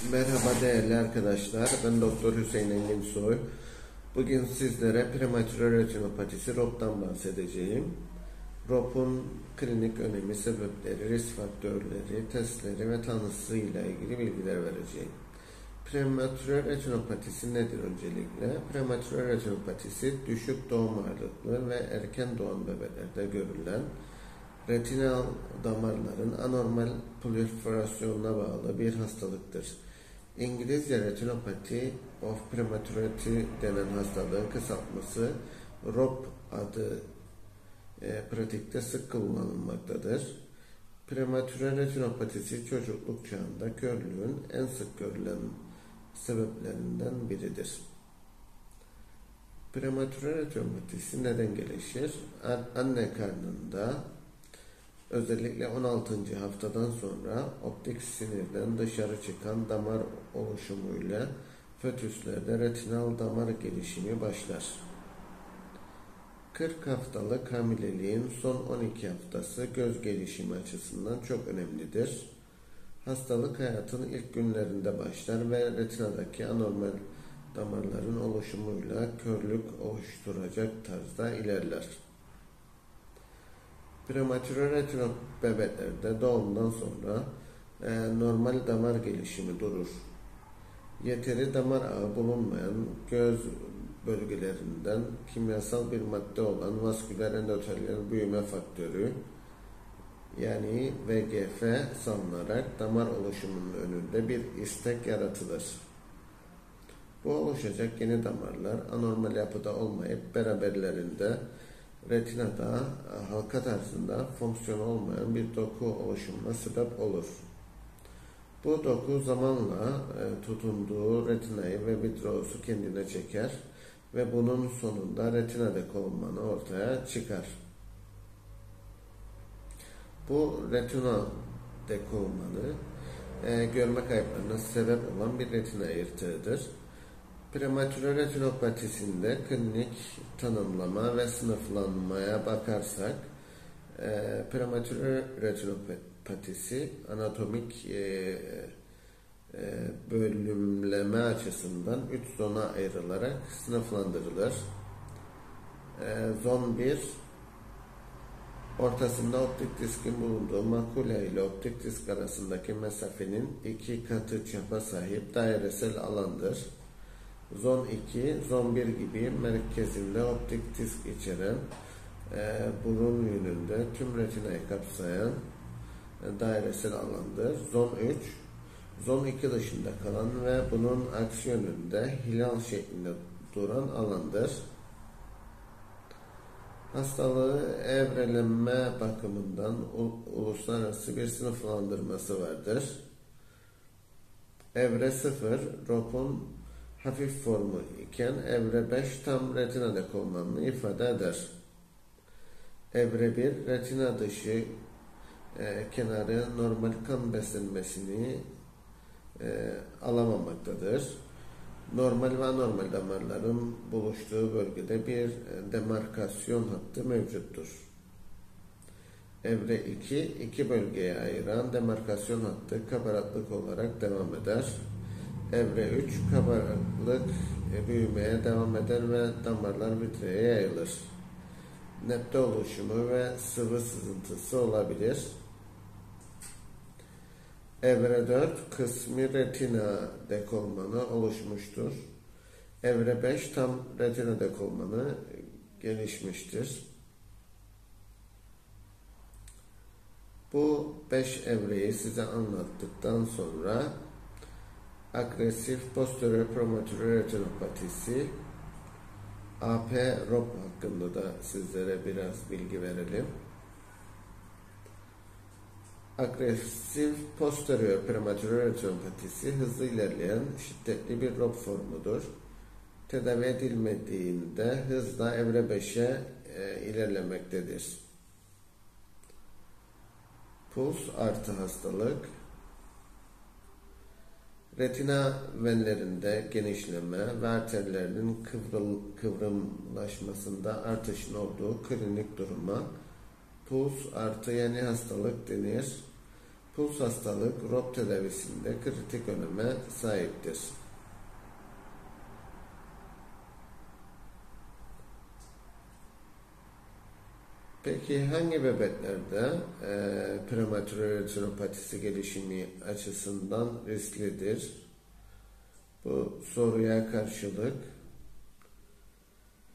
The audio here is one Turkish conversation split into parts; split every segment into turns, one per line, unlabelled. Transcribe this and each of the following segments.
Merhaba değerli arkadaşlar, ben Doktor Hüseyin Engin Soy. Bugün sizlere prematüre retinopatisi ROP'tan bahsedeceğim. ROP'un klinik önemi, sebepleri, risk faktörleri, testleri ve tanısıyla ilgili bilgiler vereceğim. Prematüre retinopatisi nedir öncelikle? Prematüre retinopatisi düşük doğum ağırlıklı ve erken doğan bebeklerde görülen retinal damarların anormal proliferasyonuna bağlı bir hastalıktır. İngilizce Retinopathy of Prematurity denen hastalığın kısaltması ROP adı pratikte sık kullanılmaktadır. Prematüre retinopatisi çocukluk çağında körlüğün en sık görülen sebeplerinden biridir. Prematüre retinopatisi neden gelişir? Anne karnında özellikle 16. haftadan sonra optik sinirden dışarı çıkan damar oluşumuyla fötüslerde retinal damar gelişimi başlar. 40 haftalık hamileliğin son 12 haftası göz gelişimi açısından çok önemlidir. Hastalık hayatın ilk günlerinde başlar ve retinadaki anormal damarların oluşumuyla körlük oluşturacak tarzda ilerler. Prematüre retinop bebeklerde doğumdan sonra normal damar gelişimi durur. Yeteri damar ağı bulunmayan göz bölgelerinden kimyasal bir madde olan vasküler endoteliyal büyüme faktörü yani VEGF salınarak damar oluşumunun önünde bir istek yaratılır. Bu oluşacak yeni damarlar anormal yapıda olmayıp beraberlerinde retinada halka tarzında fonksiyon olmayan bir doku oluşumuna sebep olur. Bu doku zamanla tutunduğu retinayı ve vitreosu kendine çeker ve bunun sonunda retina dekolmanı ortaya çıkar. Bu retina dekolmanı görme kayıplarına sebep olan bir retina yırtığıdır. Prematüre retinopatisinde klinik tanımlama ve sınıflanmaya bakarsak prematüre retinopatisi anatomik bölümleme açısından 3 zona ayrılarak sınıflandırılır. Zon 1 ortasında optik diskin bulunduğu makula ile optik disk arasındaki mesafenin 2 katı çapa sahip dairesel alandır. Zon 2, zon 1 gibi merkezinde optik disk içeren, burun yönünde tüm retinayı kapsayan dairesel alandır. Zon 3, zon 2 dışında kalan ve bunun aksi yönünde hilal şeklinde duran alandır. Hastalığı evrelenme bakımından uluslararası bir sınıflandırması vardır. Evre 0, ROP'un hafif formu iken evre 5 tam retina dekolmanını ifade eder. Evre 1 retina dışı kenarı normal kan beslenmesini alamamaktadır. Normal ve anormal damarların buluştuğu bölgede bir demarkasyon hattı mevcuttur. Evre 2, iki bölgeye ayıran demarkasyon hattı kabaratlık olarak devam eder. Evre 3 kabarıklık büyümeye devam eder ve damarlar vitreye yayılır. Nepte oluşumu ve sıvı sızıntısı olabilir. Evre 4 kısmi retina dekolmanı oluşmuştur. Evre 5 tam retina dekolmanı gelişmiştir. Bu 5 evreyi size anlattıktan sonra agresif posterior prematüre retinopatisi AP-ROP hakkında da sizlere biraz bilgi verelim. Agresif posterior prematüre retinopatisi hızlı ilerleyen şiddetli bir ROP formudur. Tedavi edilmediğinde hızla evre 5'e ilerlemektedir. Puls artı hastalık, retina venlerinde genişleme ve arterlerinin kıvrımlaşmasında artışın olduğu klinik duruma puls artı yeni hastalık denir. Puls hastalık ROP tedavisinde kritik öneme sahiptir. Peki hangi bebeklerde prematüre retinopatisi gelişimi açısından risklidir? Bu soruya karşılık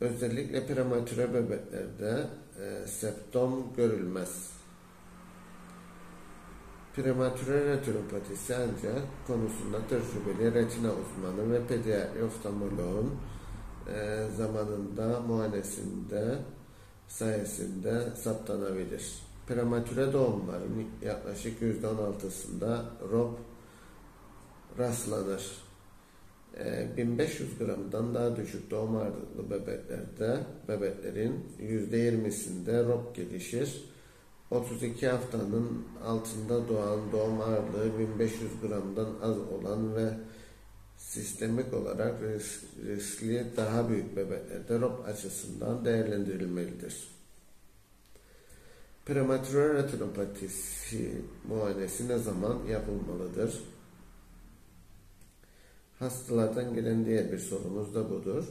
özellikle prematüre bebeklerde septom görülmez. Prematüre retinopatisi ancak konusunda tecrübeli retina uzmanı ve pediatri oftalmoloğun zamanında muayenesinde sayesinde saptanabilir. Prematüre doğumların yaklaşık %16'sında ROP rastlanır. 1500 gramdan daha düşük doğum ağırlıklı bebeklerin %20'sinde ROP gelişir. 32 haftanın altında doğan, doğum ağırlığı 1500 gramdan az olan ve sistemik olarak riskli daha büyük bebeklerde ROP açısından değerlendirilmelidir. Prematüre retinopatisi muayenesi ne zaman yapılmalıdır? Hastalardan gelen diğer bir sorumuz da budur.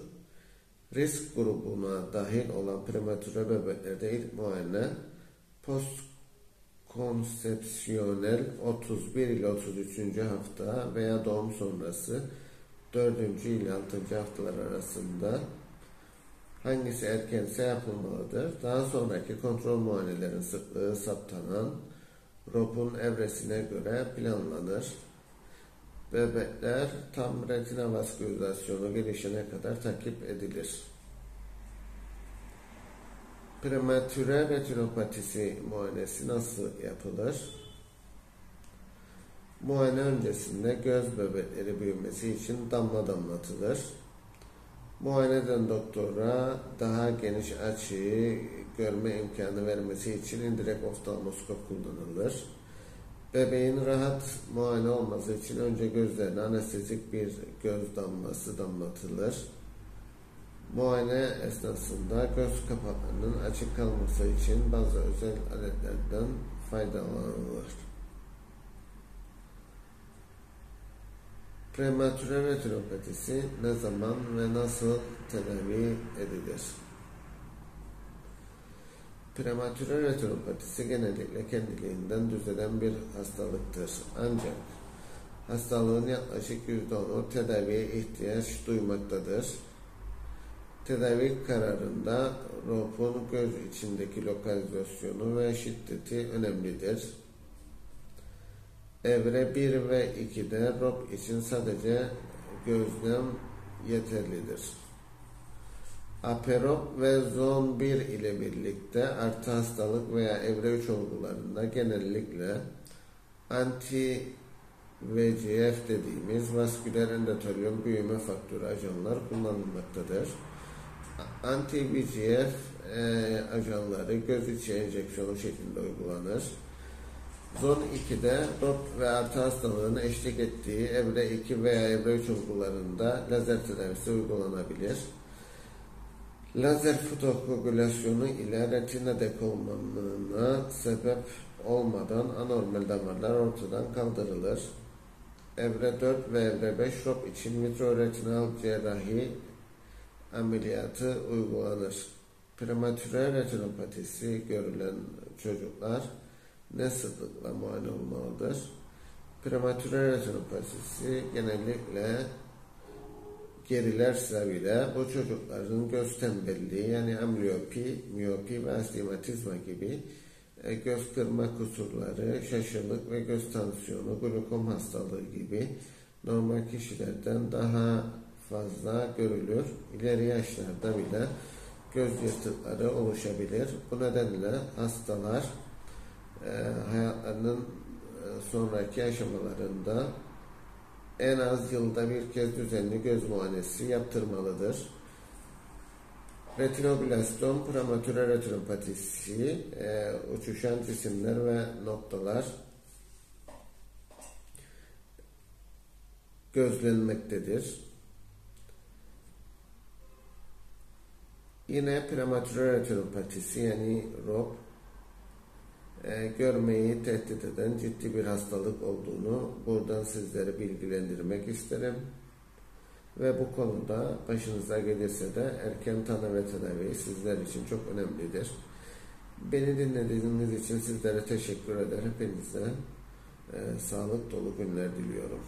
Risk grubuna dahil olan prematüre bebeklerde ilk muayene postkonsepsiyonel 31 ile 33. hafta veya doğum sonrası 4. ile 6. haftalar arasında hangisi erkense yapılmalıdır. Daha sonraki kontrol muayenelerin sıklığı saptanan ROP'un evresine göre planlanır. Bebekler tam retina vaskülizasyonu gelişene kadar takip edilir. Prematüre retinopatisi muayenesi nasıl yapılır? Muayene öncesinde göz bebekleri büyümesi için damla damlatılır. Muayeneden doktora daha geniş açıyı görme imkanı vermesi için indirekt oftalmoskop kullanılır. Bebeğin rahat muayene olması için önce gözlerine anestezik bir göz damlası damlatılır. Muayene esnasında göz kapaklarının açık kalması için bazı özel aletlerden faydalanılır. Prematüre retinopatisi ne zaman ve nasıl tedavi edilir? Prematüre retinopatisi genellikle kendiliğinden düzelen bir hastalıktır. Ancak hastalığın yaklaşık %10'u tedaviye ihtiyaç duymaktadır. Tedavi kararında ROP'un göz içindeki lokalizasyonu ve şiddeti önemlidir. Evre 1 ve 2'de ROP için sadece gözlem yeterlidir. Aperop ve zon 1 ile birlikte artı hastalık veya evre 3 olgularında genellikle anti-VEGF dediğimiz vasküler endotelyon büyüme faktörü ajanlar kullanılmaktadır. Anti-VEGF ajanları göz içi enjeksiyonu şeklinde uygulanır. Zon 2'de ROP ve artı hastalığın eşlik ettiği evre 2 veya evre 3 olgularında lazer tedavisi uygulanabilir. Lazer fotokoagülasyonu ile retina dekolmanına sebep olmadan anormal damarlar ortadan kaldırılır. Evre 4 ve evre 5 ROP için vitreoretinal cerrahi ameliyatı uygulanır. Prematüre retinopatisi görülen çocuklar ne sıklıkla muayene olmalıdır? Prematüre retinopatisi genellikle gerilerse bile bu çocukların göz tembelliği yani ambliopi, miyopi ve astigmatizma gibi göz kırma kusurları, şaşırlık ve göz tansiyonu, glokom hastalığı gibi normal kişilerden daha fazla görülür. İleri yaşlarda bile göz yırtıkları oluşabilir. Bu nedenle hastalar hayatlarının sonraki aşamalarında en az yılda bir kez düzenli göz muayenesi yaptırmalıdır. Retinoblastom, prematüre retinopatisi, uçuşan cisimler ve noktalar gözlenmektedir. Yine prematüre retinopatisi yani ROP görmeyi tehdit eden ciddi bir hastalık olduğunu buradan sizleri bilgilendirmek isterim. Ve bu konuda başınıza gelirse de erken tanı ve tedavi sizler için çok önemlidir. Beni dinlediğiniz için sizlere teşekkür eder. Hepinize sağlık dolu günler diliyorum.